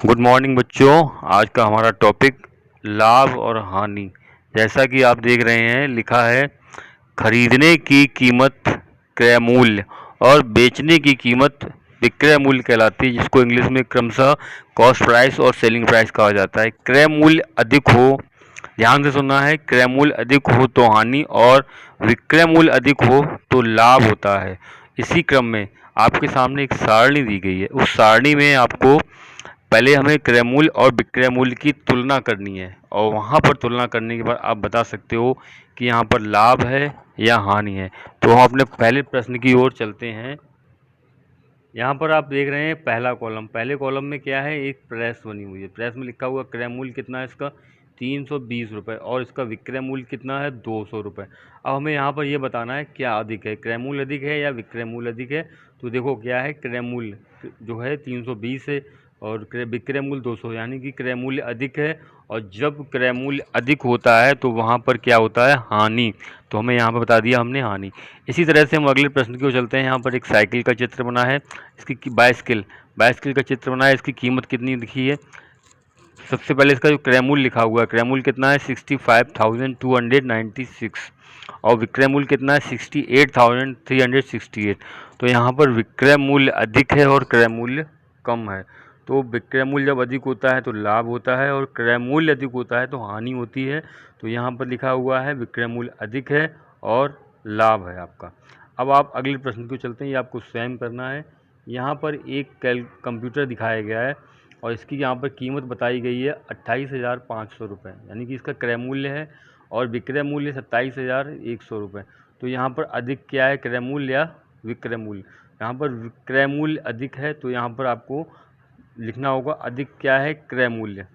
Good morning बच्चों। आज का हमारा टॉपिक लाभ और हानि। जैसा कि आप देख रहे हैं, लिखा है खरीदने की कीमत क्रय मूल्य और बेचने की कीमत विक्रय मूल्य कहलाती है, जिसको इंग्लिश में क्रमशः कॉस्ट प्राइस और सेलिंग प्राइस कहा जाता है। क्रय मूल्य अधिक हो, ध्यान से सुनना है, क्रय मूल्य अधिक हो तो हानि और विक्रय मूल्य अधिक हो तो लाभ होता है। इसी क्रम में आपके सामने एक सारणी दी गई है। उस सारणी में आपको पहले हमें क्रय मूल्य और विक्रय मूल्य की तुलना करनी है, और वहाँ पर तुलना करने के बाद आप बता सकते हो कि यहाँ पर लाभ है या हानि है। तो हम अपने पहले प्रश्न की ओर चलते हैं। यहाँ पर आप देख रहे हैं पहला कॉलम। पहले कॉलम में क्या है, एक प्रेस बनी हुई है। प्रेस में लिखा हुआ क्रय मूल्य कितना है इसका, 320 रुपये, और इसका विक्रय मूल्य कितना है, 200 रुपये। अब हमें यहाँ पर यह बताना है क्या अधिक है, क्रय मूल्य अधिक है या विक्रय मूल्य अधिक है। तो देखो क्या है, क्रय मूल्य जो है 320 है और विक्रय मूल्य 200, यानी कि क्रय मूल्य अधिक है। और जब क्रय मूल्य अधिक होता है तो वहाँ पर क्या होता है, हानि। तो हमें यहाँ पर बता दिया हमने हानि। इसी तरह से हम अगले प्रश्न की ओर चलते हैं। यहाँ पर एक साइकिल का चित्र बना है, इसकी बाइसिकल बाइसिकल का चित्र बना है। इसकी कीमत कितनी लिखी है। सबसे पहले इसका जो क्रय मूल्य लिखा हुआ है, क्रय मूल्य कितना है, 65,296, और विक्रय मूल्य कितना है, 68,368। तो यहाँ पर विक्रय मूल्य अधिक है और क्रय मूल्य कम है। तो विक्रय मूल्य जब अधिक होता है तो लाभ होता है, और क्रय मूल्य अधिक होता है तो हानि होती है। तो यहाँ पर लिखा हुआ है विक्रय मूल्य अधिक है और लाभ है आपका। अब आप अगले प्रश्न को चलते हैं, ये आपको स्वयं करना है। यहाँ पर एक कंप्यूटर दिखाया गया है और इसकी यहाँ पर कीमत बताई गई है 28,500 रुपये, यानी कि इसका क्रय मूल्य है, और विक्रय मूल्य 27,100 रुपये। तो यहाँ पर अधिक क्या है, क्रय मूल्य या विक्रय मूल्य। यहाँ पर विक्रय मूल्य अधिक है तो यहाँ पर आपको लिखना होगा अधिक क्या है, क्रय मूल्य।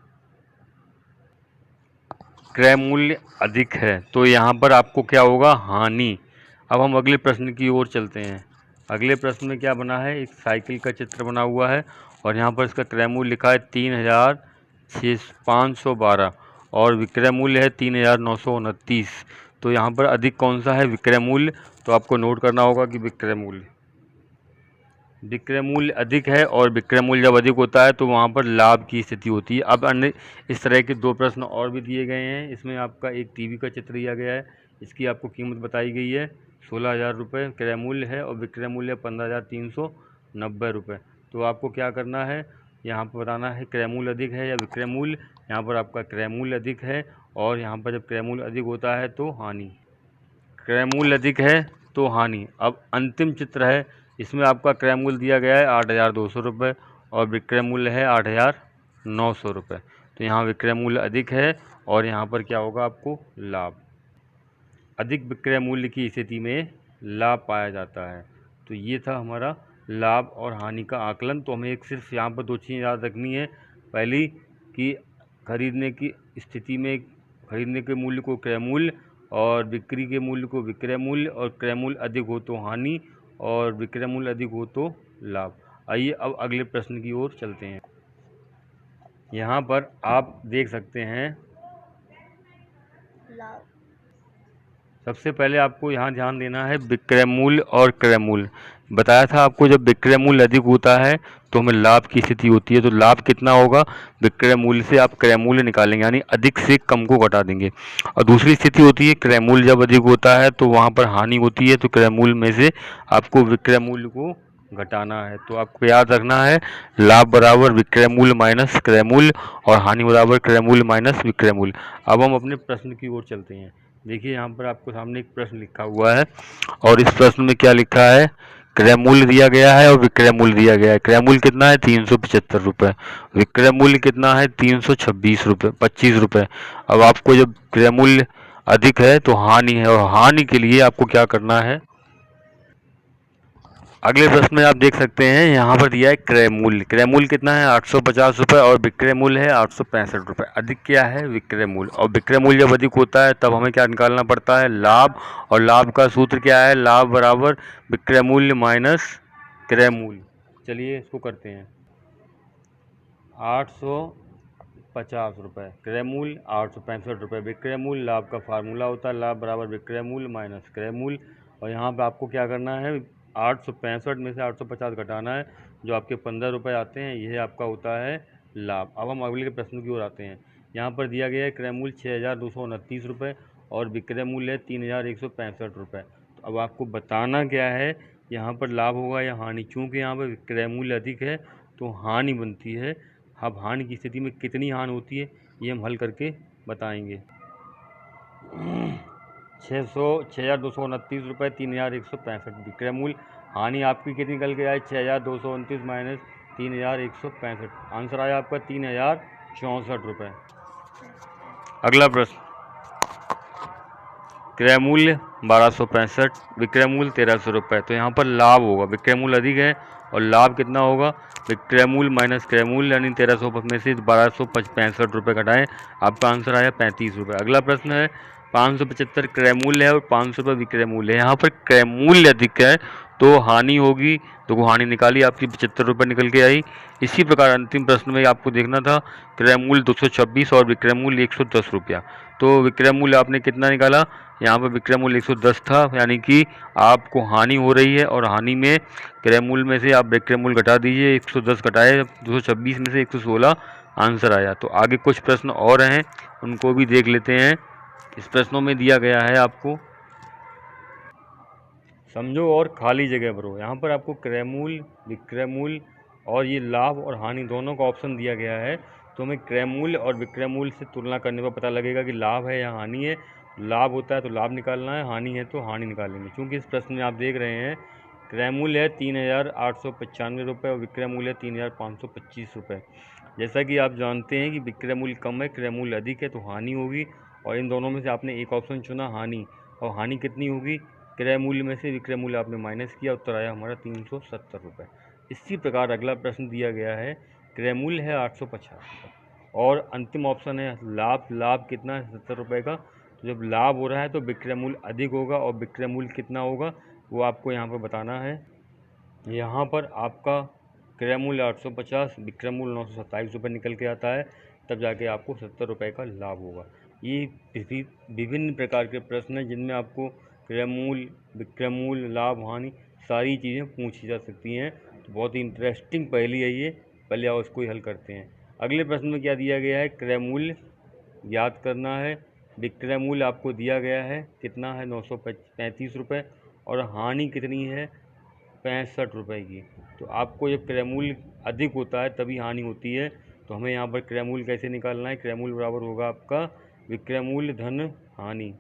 क्रय मूल्य अधिक है तो यहाँ पर आपको क्या होगा, हानि। अब हम अगले प्रश्न की ओर चलते हैं। अगले प्रश्न में क्या बना है, एक साइकिल का चित्र बना हुआ है और यहाँ पर इसका क्रय मूल्य लिखा है 3,512, और विक्रय मूल्य है 3,929। तो यहाँ पर अधिक कौन सा है, विक्रय मूल्य। तो आपको नोट करना होगा कि विक्रय मूल्य अधिक है, और विक्रय मूल्य जब अधिक होता है तो वहाँ पर लाभ की स्थिति होती है। अब अन्य इस तरह के दो प्रश्न और भी दिए गए हैं। इसमें आपका एक टीवी का चित्र दिया गया है, इसकी आपको कीमत बताई गई है 16,000 रुपये क्रय मूल्य है, और विक्रय मूल्य 15,390 रुपये। तो आपको क्या करना है, यहाँ पर बताना है क्रय मूल्य अधिक है या विक्रय मूल्य। यहाँ पर आपका क्रय मूल्य अधिक है, और यहाँ पर जब क्रय मूल्य अधिक होता है तो हानि। क्रय मूल्य अधिक है तो हानि। अब अंतिम चित्र है, इसमें आपका क्रय मूल्य दिया गया है 8,200 रुपये, और विक्रय मूल्य है 8,900 रुपये। तो यहाँ विक्रय मूल्य अधिक है और यहाँ पर क्या होगा, आपको लाभ। अधिक विक्रय मूल्य की स्थिति में लाभ पाया जाता है। तो ये था हमारा लाभ और हानि का आकलन। तो हमें एक सिर्फ यहाँ पर दो चीज़ें याद रखनी है। पहली कि खरीदने की स्थिति में खरीदने के मूल्य को क्रय मूल्य, और बिक्री के मूल्य को विक्रय मूल्य, और क्रय मूल्य अधिक हो तो हानि और विक्रय मूल्य अधिक हो तो लाभ। आइए अब अगले प्रश्न की ओर चलते हैं। यहाँ पर आप देख सकते हैं, सबसे पहले आपको यहाँ ध्यान देना है विक्रय मूल्य और क्रय मूल्य। बताया था आपको, जब विक्रय मूल्य अधिक होता है तो हमें लाभ की स्थिति होती है। तो लाभ कितना होगा, विक्रय मूल्य से आप क्रय मूल्य निकालेंगे, यानी अधिक से कम को घटा देंगे। और दूसरी स्थिति होती है क्रय मूल्य जब अधिक होता है तो वहाँ पर हानि होती है, तो क्रय मूल्य में से आपको विक्रय मूल्य को घटाना है। तो आपको याद रखना है लाभ बराबर विक्रय मूल्य माइनस क्रय मूल्य, और हानि बराबर क्रय मूल्य माइनस विक्रय मूल्य। अब हम अपने प्रश्न की ओर चलते हैं। देखिए यहाँ पर आपको सामने एक प्रश्न लिखा हुआ है, और इस प्रश्न में क्या लिखा है, क्रय मूल्य दिया गया है और विक्रय मूल्य दिया गया है। क्रय मूल्य कितना है, 375 रुपये। विक्रय मूल्य कितना है, 326 रुपये, 25 रुपये। अब आपको जब क्रय मूल्य अधिक है तो हानि है, और हानि के लिए आपको क्या करना है। अगले प्रश्न में आप देख सकते हैं, यहाँ पर दिया है क्रय मूल्य। क्रय मूल्य कितना है, 850 रुपये, और विक्रय मूल्य है 865 रुपये। अधिक क्या है, विक्रय मूल्य। और विक्रय मूल्य जब अधिक होता है तब हमें क्या निकालना पड़ता है, लाभ। और लाभ का सूत्र क्या है, लाभ बराबर विक्रय मूल्य माइनस क्रय मूल्य। चलिए इसको करते हैं। 850 रुपये क्रय मूल्य, 865 रुपये विक्रय मूल्य। लाभ का फार्मूला होता है लाभ बराबर विक्रय मूल्य माइनस क्रय मूल्य। और यहाँ पे आपको क्या करना है, 865 में से 850 घटाना है, जो आपके 15 रुपये आते हैं, यह आपका होता है लाभ। अब हम अगले प्रश्न की ओर आते हैं। यहाँ पर दिया गया है क्रय मूल्य 6,229 रुपये और विक्रय मूल्य है 3,165 रुपये। तो अब आपको बताना क्या है, यहाँ पर लाभ होगा या हानि। चूँकि यहाँ पर विक्रय मूल्य अधिक है तो हानि बनती है। अब हानि की स्थिति में कितनी हानि होती है ये हम हल करके बताएंगे। 6,229 रुपये 3,165 विक्रय मूल्य। हानि आपकी कितनी निकल के आए, 6,229 माइनस 3,165। आंसर आया आपका 3,064 रुपये। अगला प्रश्न, क्रय मूल्य 1,265, विक्रय मूल्य 1,300 रुपये। तो यहाँ पर लाभ होगा, विक्रय मूल्य अधिक है और लाभ कितना होगा, विक्रय मूल्य माइनस क्रय मूल्य, यानी 1,300 में से 1,265 रुपये घटाएं, आपका आंसर आया 35 रुपये। अगला प्रश्न है, 575 क्रय मूल्य है और 500 रुपये विक्रय मूल्य है। यहाँ पर क्रय मूल्य अधिक है तो हानि होगी, तो वो हानि निकाली, आपकी 75 रुपये निकल के आई। इसी प्रकार अंतिम प्रश्न में आपको देखना था, क्रय मूल्य 226 और विक्रय मूल्य 110 रुपया। तो विक्रय मूल्य आपने कितना निकाला, यहाँ पर विक्रय मूल्य 110 था, यानी कि आपको हानि हो रही है और हानि में क्रय मूल्य में से आप विक्रय मूल्य घटा दीजिए, 110 घटाए 226 में से 116 आंसर आया। तो आगे कुछ प्रश्न और हैं, उनको भी देख लेते हैं। इस प्रश्नों में दिया गया है आपको, समझो और खाली जगह भरो। यहाँ पर आपको क्रय मूल्य, विक्रय मूल्य और ये लाभ और हानि दोनों का ऑप्शन दिया गया है। तो हमें क्रय मूल्य और विक्रय मूल्य से तुलना करने पर पता लगेगा कि लाभ है या हानि है। लाभ होता है तो लाभ निकालना है, हानि है तो हानि निकालेंगे। क्योंकि इस प्रश्न में आप देख रहे हैं क्रय मूल्य है 3,895 रुपये और विक्रय मूल्य है 3,525 रुपये। जैसा कि आप जानते हैं कि विक्रय मूल्य कम है, क्रय मूल्य अधिक है, तो हानि होगी। और इन दोनों में से आपने एक ऑप्शन चुना हानि, और हानि कितनी होगी, क्रय मूल्य में से विक्रय मूल्य आपने माइनस किया, उत्तर आया हमारा 370 रुपये। इसी प्रकार अगला प्रश्न दिया गया है, क्रय मूल्य है 850 रुपये और अंतिम ऑप्शन है लाभ। लाभ कितना है, 70 रुपये का। तो जब लाभ हो रहा है तो विक्रय मूल्य अधिक होगा और विक्रय मूल्य कितना होगा वो आपको यहाँ पर बताना है। यहाँ पर आपका क्रय मूल्य 850, विक्रय मूल्य 927 रुपये निकल के आता है, तब जाके आपको 70 रुपये का लाभ होगा। ये विभिन्न प्रकार के प्रश्न हैं जिनमें आपको क्रय मूल्य, विक्रय मूल्य, लाभ, हानि सारी चीज़ें पूछी जा सकती हैं। तो बहुत ही इंटरेस्टिंग पहेली है ये। पहले आओ इसको ही हल करते हैं। अगले प्रश्न में क्या दिया गया है, क्रय मूल्य याद करना है, विक्रय मूल्य आपको दिया गया है कितना है 935 रुपये और हानि कितनी है 65 रुपये की। तो आपको जब क्रय मूल्य अधिक होता है तभी हानि होती है। तो हमें यहाँ पर क्रय मूल्य कैसे निकालना है, क्रय मूल्य बराबर होगा आपका विक्रय मूल्य धन हानि।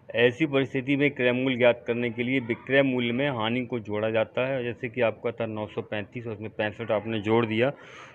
ऐसी परिस्थिति में क्रय मूल्य ज्ञात करने के लिए विक्रय मूल्य में हानि को जोड़ा जाता है। जैसे कि आपका था 935 और उसमें 65 आपने जोड़ दिया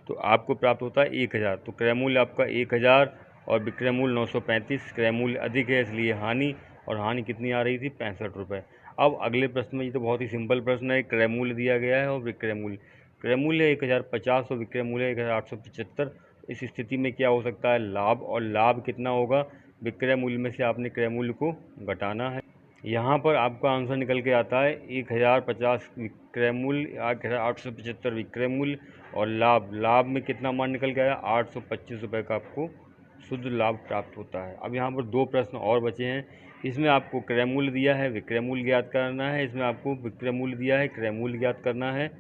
तो आपको प्राप्त होता है 1,000। तो क्रय मूल्य आपका 1,000 और विक्रय मूल्य 935, क्रय मूल्य अधिक है इसलिए हानि, और हानि कितनी आ रही थी 65 रुपये। अब अगले प्रश्न में, ये तो बहुत ही सिंपल प्रश्न है, क्रय मूल्य दिया गया है और विक्रय मूल्य, क्रय मूल्य 1,050 और विक्रय मूल्य 1,875। इस स्थिति में क्या हो सकता है, लाभ, और लाभ कितना होगा, विक्रय मूल्य में से आपने क्रय मूल्य को घटाना है। यहाँ पर आपका आंसर निकल के आता है 1,050 विक्रय मूल्य, 1,875 विक्रय मूल्य और लाभ। लाभ में कितना मान निकल के आया, 825 रुपये का आपको शुद्ध लाभ प्राप्त होता है। अब यहाँ पर दो प्रश्न और बचे हैं। इसमें आपको क्रय मूल्य दिया है, विक्रय मूल्य ज्ञात करना है। इसमें आपको विक्रय मूल्य दिया है, क्रय मूल्य ज्ञात करना है।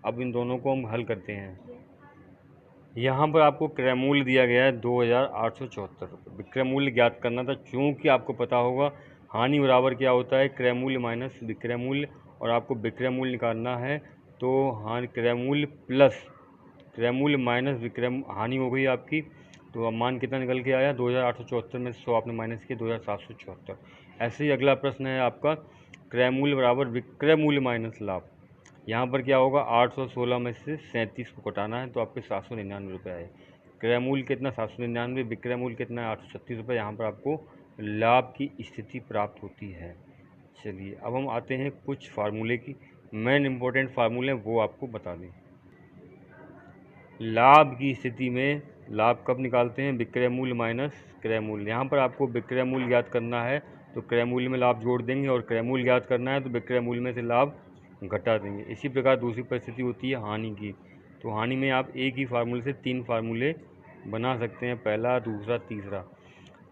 अब इन दोनों को हम हल करते हैं। यहाँ पर आपको क्रय मूल्य दिया गया है 2,874 रुपये, विक्रय मूल्य ज्ञात करना था। चूँकि आपको पता होगा हानि बराबर क्या होता है, क्रय मूल्य माइनस विक्रय मूल्य, और आपको विक्रय मूल्य निकालना है। तो हानि क्रय मूल्य प्लस क्रय मूल्य माइनस विक्रय हानि हो गई आपकी। तो अब मान कितना निकल के आया, 2,874 में 100 आपने माइनस किया, 2,774। ऐसे ही अगला प्रश्न है आपका, क्रय मूल्य बराबर विक्रय मूल्य माइनस लाभ। यहाँ पर क्या होगा, 816 में से 37 को घटाना है तो आपके 799 रुपये आए। क्रय मूल्य कितना 799, विक्रय मूल्य कितना है 836 रुपये। यहाँ पर आपको लाभ की स्थिति प्राप्त होती है। चलिए अब हम आते हैं कुछ फार्मूले की, मेन इंपॉर्टेंट फार्मूले वो आपको बता दें। लाभ की स्थिति में लाभ कब निकालते हैं, विक्रय मूल्य माइनस क्रय मूल्य। यहाँ पर आपको विक्रय मूल्य ज्ञात करना है तो क्रय मूल्य में लाभ जोड़ देंगे, और क्रय मूल्य ज्ञात करना है तो विक्रय मूल्य में से लाभ घटा देंगे। इसी प्रकार दूसरी परिस्थिति होती है हानि की। तो हानि में आप एक ही फार्मूले से 3 फार्मूले बना सकते हैं, पहला, दूसरा, तीसरा।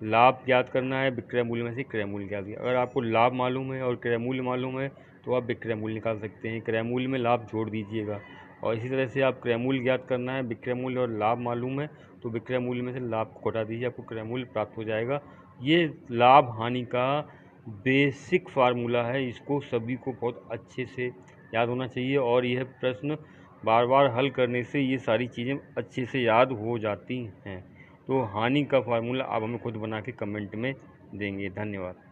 लाभ ज्ञात करना है, विक्रय मूल्य में से क्रय मूल्य ज्ञात किया। अगर आपको लाभ मालूम है और क्रय मूल्य मालूम है तो आप विक्रय मूल्य निकाल सकते हैं। क्रय मूल्य में लाभ जोड़ दीजिएगा और इसी तरह से आप क्रय मूल्य ज्ञात करना है, विक्रय मूल्य और लाभ मालूम है तो विक्रय मूल्य में से लाभ को घटा दीजिए, आपको क्रय मूल्य प्राप्त हो जाएगा। ये लाभ हानि का बेसिक फार्मूला है, इसको सभी को बहुत अच्छे से याद होना चाहिए और यह प्रश्न बार बार हल करने से ये सारी चीज़ें अच्छे से याद हो जाती हैं। तो हानि का फार्मूला आप हमें खुद बना के कमेंट में देंगे। धन्यवाद।